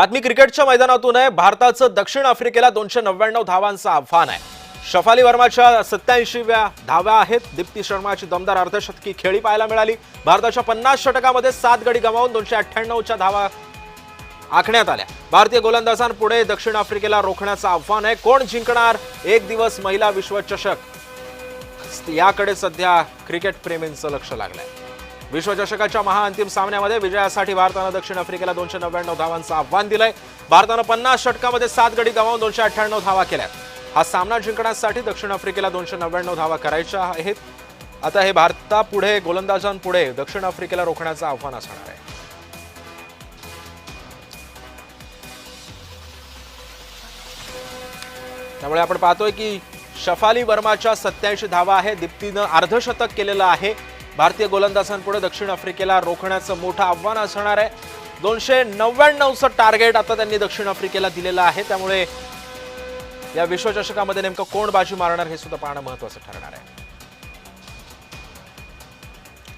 बातमी क्रिकेटच्या मैदानातून आहे। भारताचं दक्षिण आफ्रिकेला 299 धावांचं आव्हान आहे। शफाली वर्माच्या 87व्या धावा आहेत। दीप्ती शर्माची दमदार अर्धशतकी खेळी पाहायला मिळाली। भारताच्या 50 षटकामध्ये 7 गडी गमावून 298च्या धावा आखण्यात आल्या। भारतीय गोलंदाजांपुढे दक्षिण आफ्रिकेला रोखण्याचं आव्हान आहे। कोण जिंकणार एक दिवस महिला विश्वचषक, याकडे सध्या क्रिकेट प्रेमींचं लक्ष लागलंय। विश्वचषकाच्या महाअंतिम सामन्यामध्ये विजयासाठी भारतानं दक्षिण आफ्रिकेला 299 धावांचं आव्हान दिलंय। भारतानं 50 षटकामध्ये 7 गडी गमावून 298 धावा केल्यात। हा सामना जिंकण्यासाठी दक्षिण आफ्रिकेला 299 धावा करायच्या आहेत। आता हे भारतापुढे गोलंदाजांपुढे दक्षिण आफ्रिकेला रोखण्याचं आव्हान असणार आहे। त्यामुळे आपण पाहतोय की शफाली वर्माच्या 87 धावा आहे। दीप्तीनं अर्धशतक केलेलं आहे। भारतीय गोलंदाजांपुढे दक्षिण आफ्रिकेला रोखण्याचं मोठं आव्हान असणार आहे। 299चं टार्गेट आता त्यांनी दक्षिण आफ्रिकेला दिलेलं आहे। त्यामुळे या विश्वचषकामध्ये नेमकं कोण बाजी मारणार हे सुद्धा पाहणं महत्त्वाचं ठरणार आहे।